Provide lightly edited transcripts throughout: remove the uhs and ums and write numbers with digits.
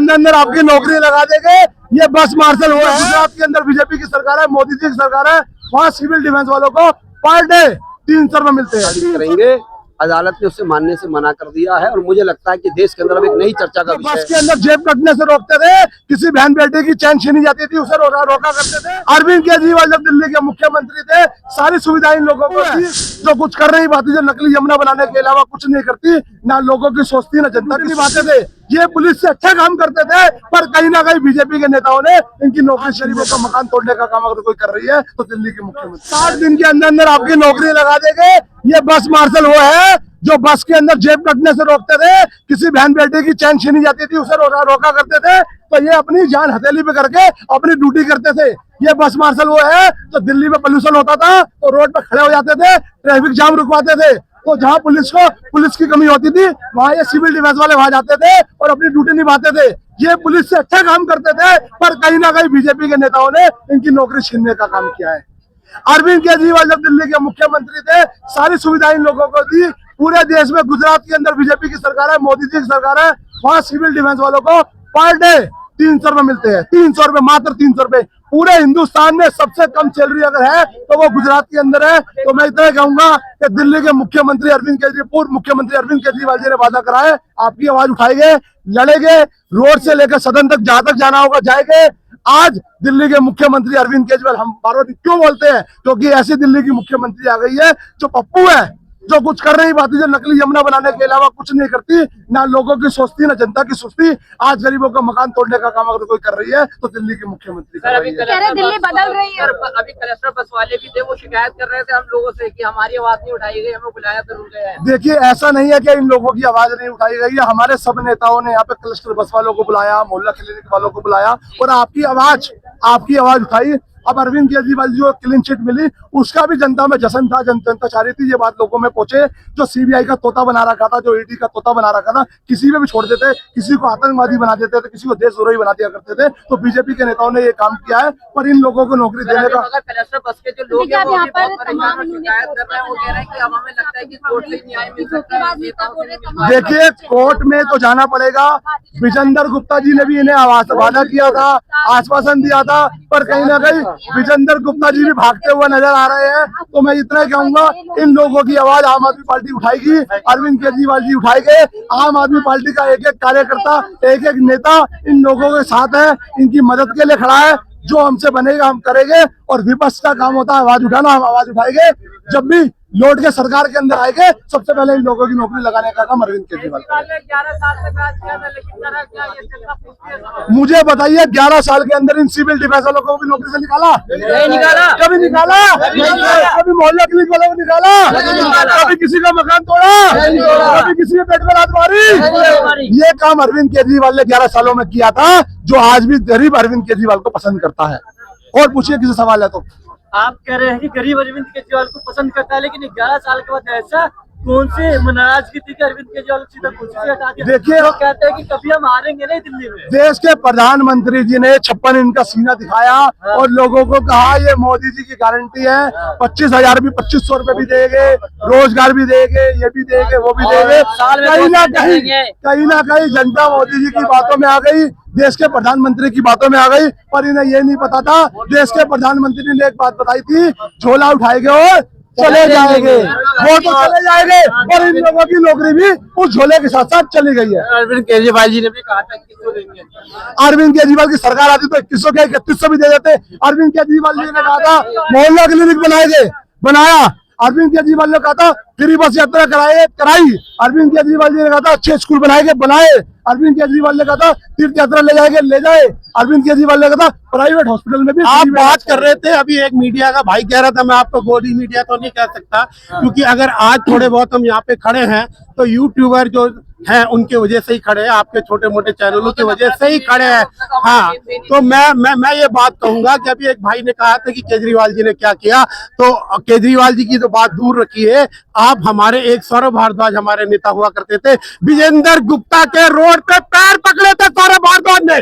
अंदर आपकी नौकरी लगा देंगे। ये बस मार्शल हुआ है, गुजरात के अंदर बीजेपी की सरकार है, मोदी जी की सरकार है, वहाँ सिविल डिफेंस वालों को पर डे 300 रुपए मिलते हैं। करेंगे, अदालत ने उससे मानने से मना कर दिया है और मुझे लगता है कि देश के अंदर अब एक नई चर्चा का विषय बस के अंदर जेब कटने से रोकते थे, किसी बहन बेटे की चैन छीनी जाती थी उसे रोका करते थे। अरविंद केजरीवाल जब दिल्ली के मुख्यमंत्री थे सारी सुविधाएं इन लोगों को थी, जो कुछ कर नहीं पाती, जो नकली यमुना बनाने के अलावा कुछ नहीं करती, ना लोगों की सोचती ना जनता की बातें थे। ये पुलिस से अच्छा काम करते थे, पर कहीं ना कहीं बीजेपी के नेताओं ने इनकी नौकरी शरीफों का मकान तोड़ने का काम अगर कोई कर रही है तो दिल्ली के मुख्यमंत्री 60 दिन के अंदर आपकी नौकरी लगा देंगे। ये बस मार्शल वो है जो बस के अंदर जेब कटने से रोकते थे, किसी बहन बेटे की चैन छीनी जाती थी उसे रोका करते थे, तो ये अपनी जान हथेली पे करके अपनी ड्यूटी करते थे। ये बस मार्शल वो है जो दिल्ली में पोल्यूशन होता था तो रोड पे खड़े हो जाते थे, ट्रैफिक जाम रुकवाते थे, तो जहाँ पुलिस की कमी होती थी वहाँ ये सिविल डिफेंस वाले वहां जाते थे और अपनी ड्यूटी निभाते थे। ये पुलिस से अच्छा काम करते थे, पर कहीं ना कहीं बीजेपी के नेताओं ने इनकी नौकरी छीनने का काम किया है। अरविंद केजरीवाल जब दिल्ली के मुख्यमंत्री थे सारी सुविधाएं इन लोगों को दी। पूरे देश में गुजरात के अंदर बीजेपी की सरकार है, मोदी जी की सरकार है, वहाँ सिविल डिफेंस वालों को पर डे 300 रुपए मिलते हैं। 300 रुपए, मात्र 300 रुपए। पूरे हिंदुस्तान में सबसे कम सैलरी अगर है तो वो गुजरात के अंदर है। तो मैं इतना कहूंगा कि दिल्ली के मुख्यमंत्री पूर्व मुख्यमंत्री अरविंद केजरीवाल जी ने वादा करा है, आपकी आवाज उठाएंगे, लड़ेंगे, रोड से लेकर सदन तक जहां तक जाना होगा जाएंगे। आज दिल्ली के मुख्यमंत्री अरविंद केजरीवाल, हम बार बार क्यों बोलते हैं, क्योंकि ऐसी दिल्ली की मुख्यमंत्री आ गई है जो पप्पू है, जो कुछ कर नहीं पाती, जो नकली यमुना बनाने के अलावा कुछ नहीं करती, ना लोगों की सोचती ना जनता की सोचती। आज गरीबों का मकान तोड़ने का काम अगर कोई कर रही है तो दिल्ली की मुख्यमंत्री कर रही है। दिल्ली बदल रही है। अभी कलेक्टर बस वाले भी थे, वो शिकायत कर रहे थे हम लोगों से कि हमारी आवाज नहीं उठाई गई, हमें बुलाया जरूर गया है। देखिए, ऐसा नहीं है कि इन लोगों की आवाज नहीं उठाई गई है, हमारे सब नेताओं ने यहाँ पे क्लस्टर बस वालों को बुलाया, मोहल्ला क्लिनिक वालों को बुलाया और आपकी आवाज उठाई। अब अरविंद केजरीवाल जो क्लीन चिट मिली उसका भी जनता में जश्न था, जनता चाह रही थी ये बात लोगों में पहुंचे। जो सीबीआई का तोता बना रखा था, जो ईडी का तोता बना रखा था, किसी में भी छोड़ देते, किसी को आतंकवादी बना देते थे, किसी को देशद्रोही बना दिया करते थे। तो बीजेपी के नेताओं ने ये काम किया है, पर इन लोगों को नौकरी देने का कलेक्टर बस के जो लोग हैं वो भी बहुत परेशान शिकायत कर रहे हैं। वो कह रहे हैं कि अब हमें लगता है कि कोर्ट से न्याय मिल सकता है। देखिए, कोर्ट में तो जाना पड़ेगा। विजेंद्र गुप्ता जी ने भी इन्हें वादा किया था, आश्वासन दिया था, पर कहीं ना कहीं विजेंद्र गुप्ता जी भी भागते हुए नजर आ रहे हैं। तो मैं इतना कहूंगा, इन लोगों की आवाज आम आदमी पार्टी उठाएगी, अरविंद केजरीवाल जी उठाएंगे। आम आदमी पार्टी का एक एक कार्यकर्ता, एक एक नेता इन लोगों के साथ है, इनकी मदद के लिए खड़ा है। जो हमसे बनेगा हम करेंगे, और विपक्ष का काम होता है आवाज उठाना, हम आवाज उठाएंगे। जब भी लौट के सरकार के अंदर आएंगे, सबसे पहले इन लोगों की नौकरी लगाने का काम अरविंद केजरीवाल करेंगे। मुझे बताइए, 11 साल के अंदर इन सिविल डिफेंस वालों को भी नौकरी से निकाला? नहीं निकाला। कभी निकाला? कभी मोहल्ला क्लिनिक वालों को निकाला? कभी किसी का मकान तोड़ा? कभी किसी के पेट में लात मारी? ये काम अरविंद केजरीवाल ने 11 सालों में किया था, जो आज भी गरीब अरविंद केजरीवाल को पसंद करता है। और पूछिए किसी सवाल है तो। आप कह रहे हैं कि गरीब अरविंद केजरीवाल को पसंद करता है, लेकिन 11 साल के बाद ऐसा कौन से नाराजगी थी कि अरविंद केजरीवाल को सीधा कुर्सी से हटा दिया? देखिए, वो कहते हैं कि कभी हम हारेंगे नहीं दिल्ली में। देश के प्रधानमंत्री जी ने 56 इनका सीना दिखाया और लोगों को कहा ये मोदी जी की गारंटी है, 25,000 भी 2500 रुपए भी देंगे, रोजगार भी देंगे, ये भी देंगे, वो भी देंगे। कहीं ना कहीं जनता मोदी जी की बातों में आ गई, देश के प्रधानमंत्री की बातों में आ गई, पर इन्हें ये नहीं पता था देश के प्रधानमंत्री ने एक बात बताई थी, झोला उठाएंगे और चले जाएंगे। वो तो चले जाएंगे, पर इन लोगों की नौकरी भी उस झोले के साथ साथ चली गई है। अरविंद केजरीवाल जी ने भी कहा था 2100 देंगे। अरविंद केजरीवाल की सरकार आती तो 2100 के 3100 भी दे देते। अरविंद केजरीवाल जी ने कहा था मोहल्ला क्लिनिक बनाएंगे, बनाया। अरविंद केजरीवाल ने कहा था फ्री बस यात्रा कराई। अरविंद केजरीवाल जी ने कहा था अच्छे स्कूल बनाएंगे, बनाए। अरविंद केजरीवाल ने कहा था तीर्थ यात्रा ले जाएंगे, ले जाए। अरविंद केजरीवाल ने कहा था प्राइवेट हॉस्पिटल में भी। आप बात कर रहे थे अभी, एक मीडिया का भाई कह रहा था, मैं आपको गोदी मीडिया तो नहीं कह सकता, क्योंकि अगर आज थोड़े बहुत हम यहाँ पे खड़े हैं तो यूट्यूबर जो हैं उनके वजह से ही खड़े हैं, आपके छोटे मोटे चैनलों की वजह से ही खड़े हैं। हाँ, तो मैं ये बात कहूंगा कि अभी एक भाई ने कहा था कि केजरीवाल जी ने क्या किया, तो केजरीवाल जी की तो बात दूर रखिए, आप हमारे एक सौरभ भारद्वाज हमारे नेता हुआ करते थे, विजेंद्र गुप्ता के रोड पे पैर पकड़े थे सौरभ भारद्वाज ने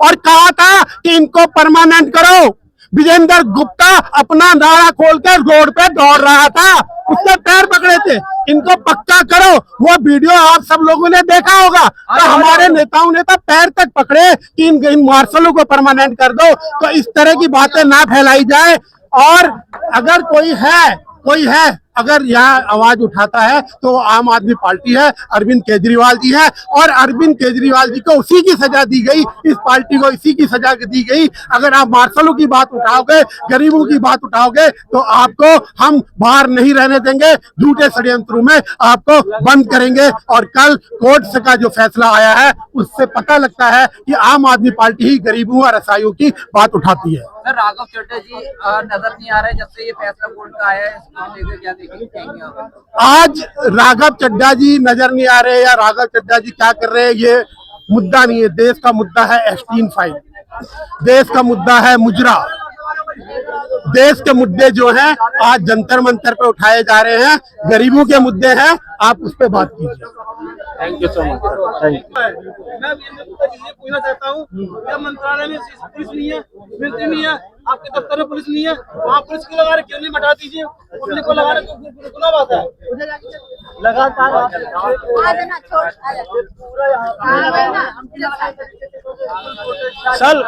और कहा था कि इनको परमानेंट करो। विजेंद्र गुप्ता अपना नारा खोलकर रोड पे दौड़ रहा था, उसने पैर पकड़े थे। इनको पक्का करो, वो वीडियो आप सब लोगों ने देखा होगा। तो हमारे नेताओं ने तो पैर तक पकड़े कि इन मार्शलों को परमानेंट कर दो। तो इस तरह की बातें ना फैलाई जाए। और अगर कोई है अगर यहाँ आवाज उठाता है तो आम आदमी पार्टी है, अरविंद केजरीवाल जी है। और अरविंद केजरीवाल जी को उसी की सजा दी गई, इस पार्टी को इसी की सजा दी गई। अगर आप मार्शलों की बात उठाओगे, गरीबों की बात उठाओगे, तो आपको हम बाहर नहीं रहने देंगे। झूठे षड्यंत्रों में आपको बंद करेंगे। और कल कोर्ट का जो फैसला आया है उससे पता लगता है कि आम आदमी पार्टी ही गरीबों और असहायों की बात उठाती है। सर, राघव चड्ढा जी नजर नहीं आ रहे जब से ये फैसला कोर्ट का आया है, इसको लेकर क्या देखेंगे आप? आज राघव चड्ढा जी नजर नहीं आ रहे या राघव चड्ढा जी क्या कर रहे हैं, ये मुद्दा नहीं है। देश का मुद्दा है एस्टीन फाइल, देश का मुद्दा है मुजरा, देश के मुद्दे जो हैं आज जंतर मंतर पे उठाए जा रहे हैं। गरीबों के मुद्दे हैं, आप उस पर बात कीजिए। Thank you so much. Thank you. मैं ये पूछना चाहता हूँ, क्या मंत्रालय में पुलिस नहीं है, मिलिट्री नहीं है, आपके दफ्तर में पुलिस नहीं है, वहाँ पुलिस क्यों लगा रहे, क्यों नहीं हटा दीजिए? पुलिस को लगा रहे गुना बात है। लगातार सर,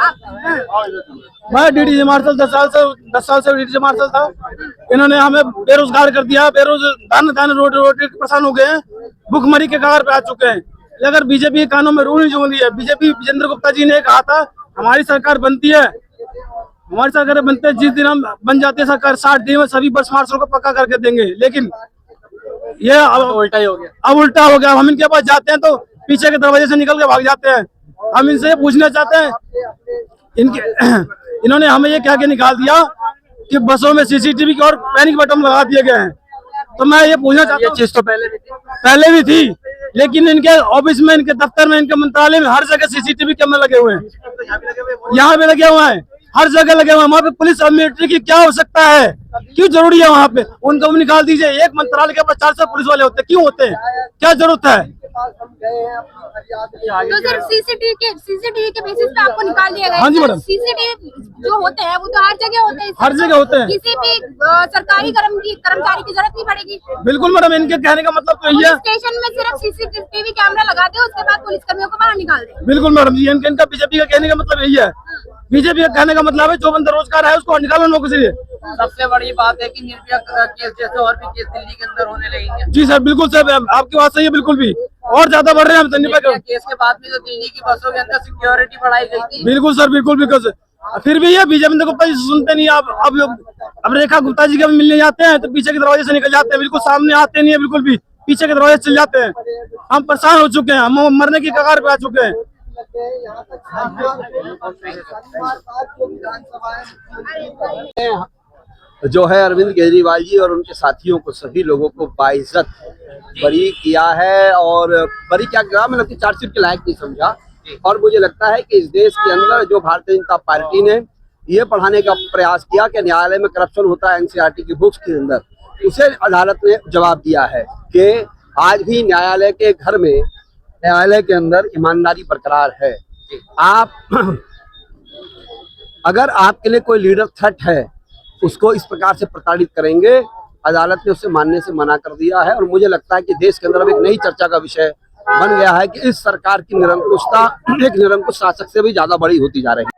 मैं डीडीसी मार्शल 10 साल से डीडीसी मार्शल था। इन्होंने हमें बेरोजगार कर दिया, धन रोटी परेशान हो गए हैं, भूखमरी के कगार पे आ चुके हैं। अगर बीजेपी के कानों में रूह नहीं जूंगी है। बीजेपी विजेंद्र गुप्ता जी ने कहा था हमारी सरकार बनती है, हमारी सरकार बनते जिस दिन हम बन जाते हैं सरकार 60 दिन में सभी बस मार्शल को पक्का करके देंगे। लेकिन ये अब उल्टा ही हो गया। अब उल्टा हो गया। हम इनके पास जाते हैं तो पीछे के दरवाजे से निकल के भाग जाते हैं। हम इनसे पूछना चाहते हैं, इन्होंने हमें ये कह के निकाल दिया कि बसों में सीसीटीवी की और पैनिक बटन लगा दिए गए हैं। तो मैं ये पूछना चाहता हूँ, चीज तो पहले भी थी, लेकिन इनके ऑफिस में, इनके दफ्तर में, इनके मंत्रालय में हर जगह सीसीटीवी कैमरे लगे हुए हैं। यहाँ पे लगे हुए हैं, हर जगह लगे हुए हैं। वहाँ पे पुलिस और मिलिट्री की क्या आवश्यकता है, क्यों जरूरी है? वहाँ पे उनको भी निकाल दीजिए। एक मंत्रालय के पास 400 पुलिस वाले होते हैं, क्यों होते हैं, क्या जरूरत है? तो सर सीसीटीवी के बेसिस पे आपको निकाल दिया गया। हाँ जी मैडम। सीसीटीवी जो होते हैं वो तो हर जगह होते हैं, हर जगह होते हैं। किसी भी सरकारी कर्मचारी की जरूरत नहीं पड़ेगी। बिल्कुल मैडम, इनके कहने का मतलब तो यही है, स्टेशन में सिर्फ सीसीटीवी कैमरा लगा दे, उसके बाद पुलिस कर्मियों को बाहर निकाल दे। बिल्कुल मैडम जी, इनका बीजेपी का कहने का मतलब यही है। बीजेपी का कहने का मतलब है जो बंदा रोजगार है उसको निकालो नौकरी से। सबसे बड़ी बात है कि निर्भया केस जैसे और भी केस दिल्ली के अंदर होने लगेंगे। जी सर, बिल्कुल सर, आपकी बात सही है, बिल्कुल भी और ज्यादा बढ़ रहे हैं। निर्भया केस के बाद में जो दिल्ली की बसों के अंदर सिक्योरिटी बढ़ाई गई थी। बिल्कुल सर, बिल्कुल सर, फिर भी ये बीजेपी गुप्ता जी सुनते नहीं। अब रेखा गुप्ता जी के मिलने जाते हैं तो पीछे के दरवाजे से निकल जाते हैं, बिल्कुल सामने आते नहीं है, बिल्कुल भी पीछे के दरवाजे चल जाते हैं। हम परेशान हो चुके हैं, हम मरने की कगार पे आ चुके हैं। जो है अरविंद केजरीवाल जी और उनके साथियों को, सभी लोगों को बाइज्जत बरी किया है। और बरी क्या कहा, मतलब कि चार्जशीट के लायक नहीं समझा। और मुझे लगता है कि इस देश के अंदर जो भारतीय जनता पार्टी ने ये पढ़ाने का प्रयास किया कि न्यायालय में करप्शन होता है एनसीईआरटी की बुक्स के अंदर, उसे अदालत ने जवाब दिया है कि आज भी न्यायालय के घर में, न्यायालय के अंदर ईमानदारी बरकरार है। आप अगर आपके लिए कोई लीडर थ्रेट है, उसको इस प्रकार से प्रताड़ित करेंगे, अदालत ने उसे मानने से मना कर दिया है। और मुझे लगता है कि देश के अंदर अब एक नई चर्चा का विषय बन गया है कि इस सरकार की निरंकुशता एक निरंकुश शासक से भी ज्यादा बड़ी होती जा रही है।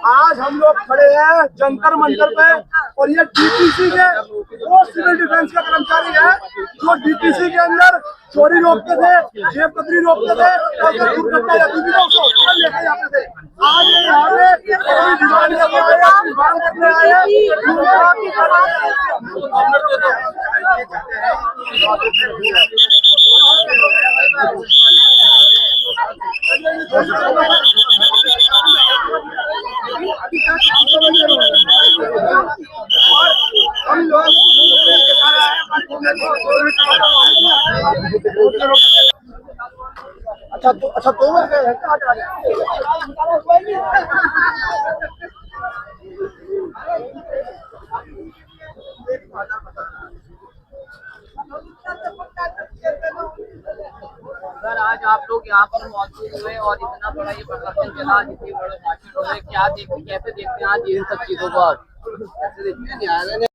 आज हम लोग खड़े हैं जंतर मंतर पे, और ये डीपीसी के वो सिविल डिफेंस के कर्मचारी है जो डीपीसी के अंदर चोरी रोकते थे, जेबकतरी रोकते थे, और जब दुर्घटना जाती थी तो उसको हॉस्पिटल लेके जाते थे। आज ये यहाँ पे डिमांड करने आए अच्छा 2 बज गए हैं क्या? सर आज आप लोग यहाँ पर मौजूद हुए और इतना बड़ा ये प्रदर्शन चला, इतनी बड़े भाषण हुए, क्या देखते कैसे देखते हैं आज इन सब चीजों को आप? कैसे देखते हैं न्यायालय ने